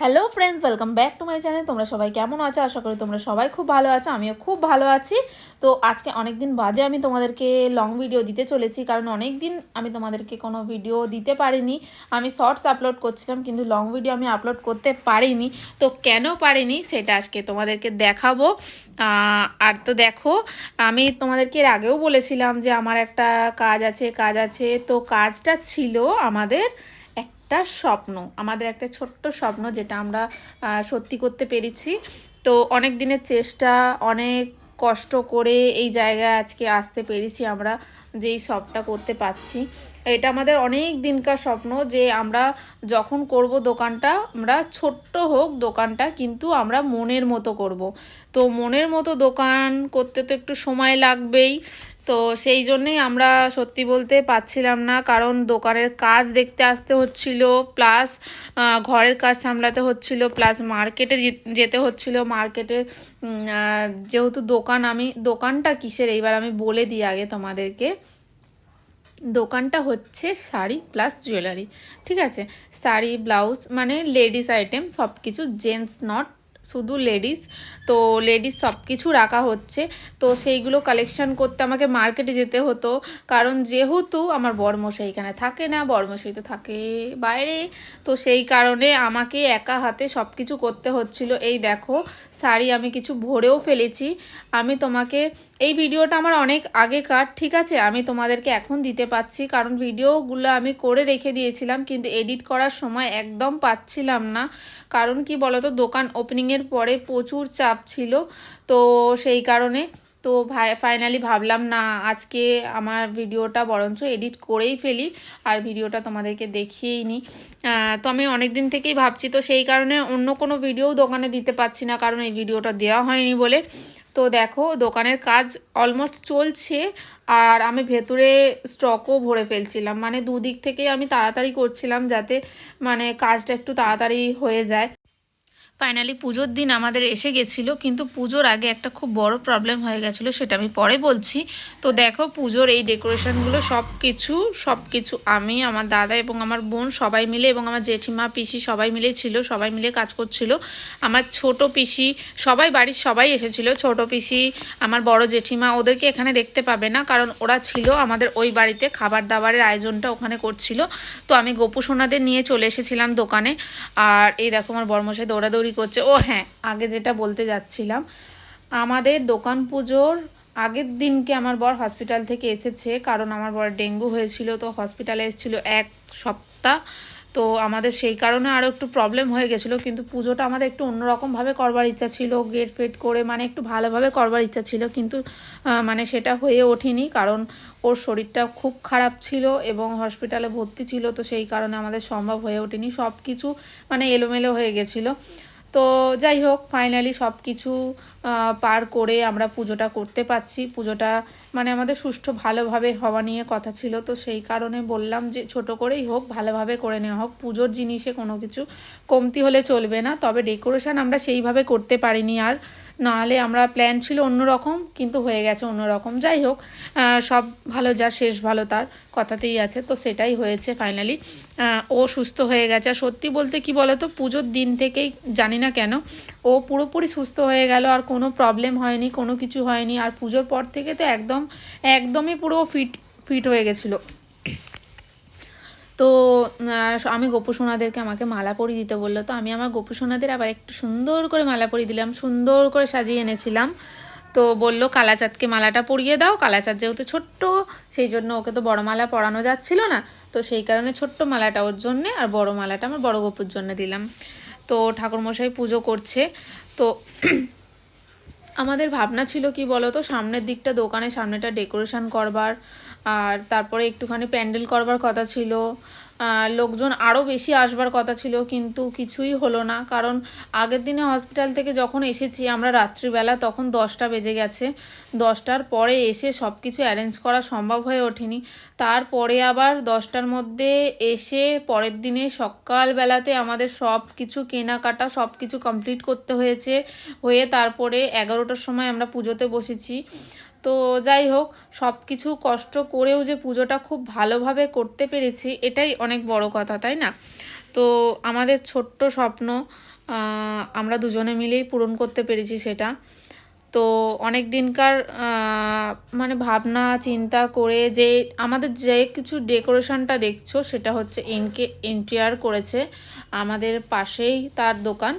Hello friends, welcome back to my channel. তোমরা সবাই কেমন আছো? আশা করি তোমরা সবাই খুব ভালো আছো, আমিও খুব ভালো আছি। তো আজকে অনেক দিন বাদে আমি তোমাদেরকে লং ভিডিও দিতে চলেছি, কারণ অনেক দিন আমি তোমাদেরকে কোনো ভিডিও দিতে পারিনি। আমি শর্টস আপলোড করছিলাম, কিন্তু লং ভিডিও আমি আপলোড করতে পারিনি। তো কেন পারিনি সেটা আজকে তোমাদেরকে দেখাবো। আর তো দেখো, আমি তোমাদেরকে এর আগেও বলেছিলাম যে আমার একটা কাজ আছে। তো কাজটা ছিল আমাদের একটা স্বপ্ন, আমাদের একটা ছোট্ট স্বপ্ন, যেটা আমরা সত্যি করতে পেরেছি। তো অনেক দিনের চেষ্টা, অনেক কষ্ট করে এই জায়গায় আজকে আসতে পেরেছি আমরা, যেই সবটা করতে পারছি। এটা আমাদের অনেক দিনকার স্বপ্ন যে আমরা যখন করব দোকানটা, আমরা ছোট্ট হোক দোকানটা, কিন্তু আমরা মনের মতো করব। তো মনের মতো দোকান করতে তো একটু সময় লাগবেই। তো সেই জন্যেই আমরা সত্যি বলতে পারছিলাম না, কারণ দোকানের কাজ দেখতে আসতে হচ্ছিল, প্লাস ঘরের কাজ সামলাতে হচ্ছিল, প্লাস মার্কেটে যেতে হচ্ছিল। মার্কেটে যেহেতু দোকানটা কিসের এইবার আমি বলে দিই আগে তোমাদেরকে। দোকানটা হচ্ছে শাড়ি প্লাস জুয়েলারি, ঠিক আছে? শাড়ি, ব্লাউজ, মানে লেডিস আইটেম সব কিছু, জেন্টস নট, শুধু লেডিস। তো লেডিস সব কিছু রাখা হচ্ছে। তো সেইগুলো কালেকশন করতে আমাকে মার্কেটে যেতে হতো, কারণ যেহেতু আমার বড়মশাই এখানে থাকে না, বড়মশাই তো থাকে বাইরে। তো সেই কারণে আমাকে একা হাতে সব কিছু করতে হচ্ছিল। এই দেখো, শাড়ি আমি কিছু ভরেও ফেলেছি। আমি তোমাকে, এই ভিডিওটা আমার অনেক আগেকার, ঠিক আছে? আমি তোমাদেরকে এখন দিতে পারছি, কারণ ভিডিওগুলো আমি করে রেখে দিয়েছিলাম, কিন্তু এডিট করার সময় একদম পাচ্ছিলাম না। কারণ কি বলতো, দোকান ওপেনিংয়ের পরে প্রচুর চাপ ছিল। তো সেই কারণে তো ফাইনালি ভাবলাম না, আজকে আমার ভিডিওটা বরঞ্চ এডিট করেই ফেলি, আর ভিডিওটা তোমাদেরকে দেখিয়েই নিই। তো আমি অনেক দিন থেকেই ভাবছি, তো সেই কারণে অন্য কোনো ভিডিও দোকানে দিতে পারছি না, কারণ এই ভিডিওটা দেওয়া হয়নি বলে। তো দেখো, দোকানের কাজ অলমোস্ট চলছে, আর আমি ভেতরে স্টকও ভরে ফেলছিলাম, মানে দুদিক থেকেই আমি তাড়াতাড়ি করছিলাম, যাতে মানে কাজটা একটু তাড়াতাড়ি হয়ে যায়। ফাইনালি পুজোর দিন আমাদের এসে গেছিলো, কিন্তু পুজোর আগে একটা খুব বড় প্রবলেম হয়ে গেছিলো, সেটা আমি পরে বলছি। তো দেখো, পুজোর এই ডেকোরেশনগুলো সব কিছু আমি, আমার দাদা এবং আমার বোন সবাই মিলে, এবং আমার জেঠিমা, পিসি সবাই মিলে ছিল, সবাই মিলে কাজ করছিল। আমার ছোট পিসি, সবাই বাড়ির সবাই এসেছিলো। ছোট পিসি, আমার বড় জেঠিমা, ওদেরকে এখানে দেখতে পাবে না, কারণ ওরা ছিল আমাদের ওই বাড়িতে, খাবার দাবারের আয়োজনটা ওখানে করছিল। তো আমি গোপু সোনাদের নিয়ে চলে এসেছিলাম দোকানে। আর এই দেখো, আমার বড়মশাই দৌড়াদৌড়ি করছে। ও হ্যাঁ, আগে যেটা বলতে যাচ্ছিলাম, আমাদের দোকান পুজোর আগের দিনকে আমার বর হসপিটাল থেকে এসেছে, কারণ আমার বর ডেঙ্গু হয়েছিল, তো হসপিটালে এসেছিলো 1 সপ্তাহ। তো আমাদের সেই কারণে আরও একটু প্রবলেম হয়ে গেছিলো, কিন্তু পুজোটা আমাদের একটু অন্যরকমভাবে করবার ইচ্ছা ছিল, গেট ফেট করে, মানে একটু ভালোভাবে করবার ইচ্ছা ছিল, কিন্তু মানে সেটা হয়ে ওঠেনি, কারণ ওর শরীরটা খুব খারাপ ছিল এবং হসপিটালে ভর্তি ছিল। তো সেই কারণে আমাদের সম্ভব হয়ে ওঠেনি, সব কিছু মানে এলোমেলো হয়ে গেছিলো। তো যাই হোক, ফাইনালি সব কিছু পার করে আমরা পুজোটা করতে পারছি। পুজোটা মানে আমাদের সুষ্ঠু ভালোভাবে হওয়া নিয়ে কথা ছিল, তো সেই কারণে বললাম যে ছোট করেই হোক, ভালোভাবে করে নেওয়া হোক। পুজোর জিনিসে কোনো কিছু কমতি হলে চলবে না। তবে ডেকোরেশন আমরা সেইভাবে করতে পারিনি, আর নাহলে আমরা প্ল্যান ছিল অন্যরকম, কিন্তু হয়ে গেছে অন্যরকম। যাই হোক, সব ভালো যার শেষ ভালো তার কথাতেই আছে, তো সেটাই হয়েছে ফাইনালি। ও সুস্থ হয়ে গেছে। আর সত্যি বলতে কি বলো তো, পুজোর দিন থেকেই জানি না কেন ও পুরোপুরি সুস্থ হয়ে গেল, আর কোনো প্রবলেম হয়নি, কোনো কিছু হয়নি। আর পুজোর পর থেকে তো একদমই পুরো ফিট হয়ে গেছিলো। তো আমি গোপু সোনাদেরকে আমাকে মালা পরিয়ে দিতে বললো, তো আমি আমার গোপু সোনাদের আবার একটু সুন্দর করে মালা পরিয়ে দিলাম, সুন্দর করে সাজিয়ে এনেছিলাম। তো বললো কালাচাঁদকে মালাটা পরিয়ে দাও। কালাচাঁদ যেহেতু ছোট্ট, সেই জন্য ওকে তো বড় মালা পরানো যাচ্ছিল না, তো সেই কারণে ছোট্ট মালাটা ওর জন্যে, আর বড় মালাটা আমার বড় গোপুর জন্য দিলাম। তো ঠাকুরমশাই পুজো করছে। তো আমাদের ভাবনা ছিল কি বলো তো, সামনের দিকটা, দোকানের সামনেটা ডেকোরেশন করবার, আর তারপরে একটুখানি প্যান্ডেল করবার কথা ছিল, লোকজন আরও বেশি আসবার কথা ছিল, কিন্তু কিছুই হলো না। কারণ আগের দিনে হসপিটাল থেকে যখন এসেছি আমরা রাত্রিবেলা, তখন 10টা বেজে গেছে। 10টার পরে এসে সব কিছু অ্যারেঞ্জ করা সম্ভব হয়ে ওঠেনি। তারপরে আবার 10টার মধ্যে এসে পরের দিনে সকালবেলাতে আমাদের সব কিছু কেনাকাটা সব কিছু কমপ্লিট করতে হয়েছে। হয়ে তারপরে 11টার সময় আমরা পুজোতে বসেছি। তো যাই হোক, সব কিছু কষ্ট করেও যে পুজোটা খুব ভালোভাবে করতে পেরেছি, এটাই অনেক বড় কথা, তাই না? তো আমাদের ছোট্ট স্বপ্ন আমরা দুজনে মিলেই পূরণ করতে পেরেছি সেটা। তো অনেক দিনকার মানে ভাবনা চিন্তা করে যে আমাদের যে কিছু ডেকোরেশনটা দেখছো সেটা হচ্ছে ইন্টেরিয়র করেছে আমাদের পাশেই তার দোকান,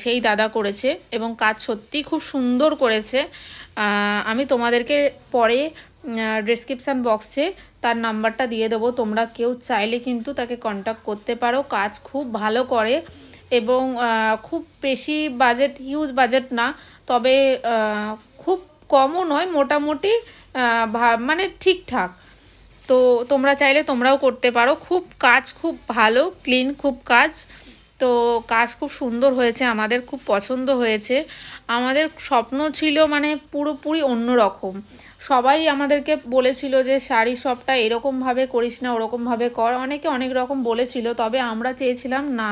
সেই দাদা করেছে এবং কাজ সত্যিই খুব সুন্দর করেছে। আমি তোমাদেরকে পরে ডেসক্রিপশান বক্সে তার নাম্বারটা দিয়ে দেবো, তোমরা কেউ চাইলে কিন্তু তাকে কন্ট্যাক্ট করতে পারো। কাজ খুব ভালো করে এবং খুব বেশি বাজেট, হিউজ বাজেট না, তবে খুব কমও নয়, মোটামুটি মানে ঠিকঠাক। তো তোমরা চাইলে তোমরাও করতে পারো। কাজ খুব ভালো, ক্লিন খুব কাজ। তো কাজ খুব সুন্দর হয়েছে, আমাদের খুব পছন্দ হয়েছে। আমাদের স্বপ্ন ছিল মানে পুরোপুরি অন্য রকম। সবাই আমাদেরকে বলেছিল যে শাড়ি শপটা এরকমভাবে করিস না, ওরকমভাবে কর, অনেকে অনেক রকম বলেছিল। তবে আমরা চেয়েছিলাম না,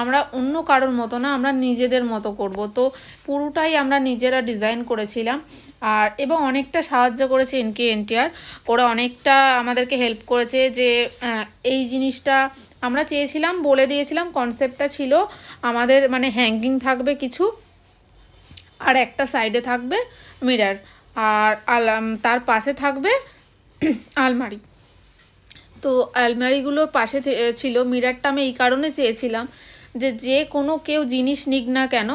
আমরা অন্য কারোর মতো না, আমরা নিজেদের মতো করব। তো পুরোটাই আমরা নিজেরা ডিজাইন করেছিলাম। আর এবং অনেকটা সাহায্য করেছে এনটিআর, ওরা অনেকটা আমাদেরকে হেল্প করেছে যে এই জিনিসটা আমরা চেয়েছিলাম, বলে দিয়েছিলাম। কনসেপ্টটা ছিল আমাদের মানে হ্যাঙ্গিং থাকবে কিছু, আর একটা সাইডে থাকবে মিরার, আর তার পাশে থাকবে আলমারি। তো আলমারিগুলো পাশে ছিল। মিরারটা আমি এই কারণে চেয়েছিলাম যে যে কোনো কেউ জিনিস নিক না কেন,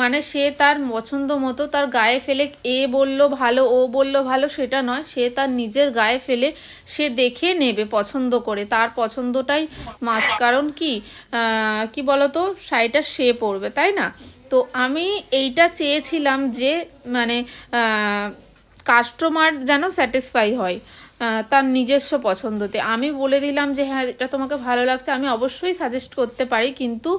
মানে সে তার পছন্দ মতো তার গায়ে ফেলে, এ বললো ভালো ও বললো ভালো সেটা নয়, সে তার নিজের গায়ে ফেলে সে দেখে নেবে পছন্দ করে, তার পছন্দটাই মাস্ট। কারণ কি বলতো, শাড়িটা সে পরবে, তাই না? তো আমি এইটা চেয়েছিলাম যে মানে কাস্টমার যেন স্যাটিসফাই হয় তার নিজস্ব পছন্দতে। আমি বলে দিলাম যে হ্যাঁ এটা তোমাকে ভালো লাগছে, আমি অবশ্যই সাজেস্ট করতে পারি, কিন্তু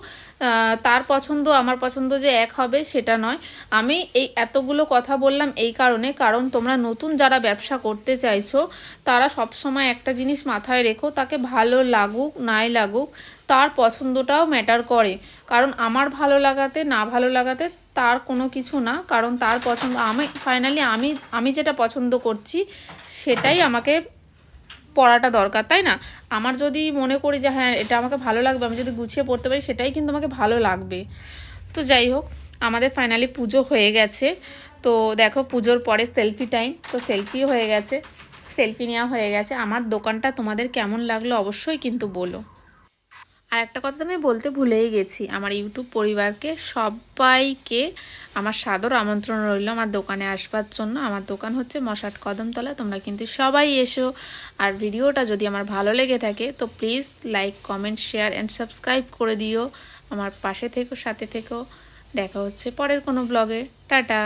তার পছন্দ আমার পছন্দ যে এক হবে সেটা নয়। আমি এই এতগুলো কথা বললাম এই কারণে, কারণ তোমরা নতুন যারা ব্যবসা করতে চাইছো তারা সবসময় একটা জিনিস মাথায় রেখো, তাকে ভালো লাগুক নাই লাগুক তার পছন্দটাও ম্যাটার করে। কারণ আমার ভালো লাগাতে না ভালো লাগাতে তার কোনো কিছু না, কারণ তার পছন্দ, ফাইনালি আমি যেটা পছন্দ করছি সেটাই আমাকে পড়াটা দরকার, তাই না? আমার যদি মনে করি যে হ্যাঁ এটা আমাকে ভালো লাগবে, আমি যদি গুছিয়ে পড়তে পারি, সেটাই কিন্তু আমাকে ভালো লাগবে। তো যাই হোক, আমাদের ফাইনালি পুজো হয়ে গেছে। তো দেখো পুজোর পরে সেলফি টাইম, তো সেলফিও হয়ে গেছে, সেলফি নেওয়া হয়ে গেছে। আমার দোকানটা তোমাদের কেমন লাগলো অবশ্যই কিন্তু বলো। আর একটা কথা আমি বলতে ভুলেই গেছি, আমার ইউটিউব পরিবারকে সবাইকে আমার সাদর আমন্ত্রণ রইল আমার দোকানে আসবার জন্য। আমার দোকান হচ্ছে মশাট কদমতলা, তোমরা কিন্তু সবাই এসো। আর ভিডিওটা যদি আমার ভালো লেগে থাকে তো please like comment share and subscribe করে দিও। আমার পাশে থেকো, সাথে থেকো। দেখা হচ্ছে পরের কোনো ব্লগে। টাটা।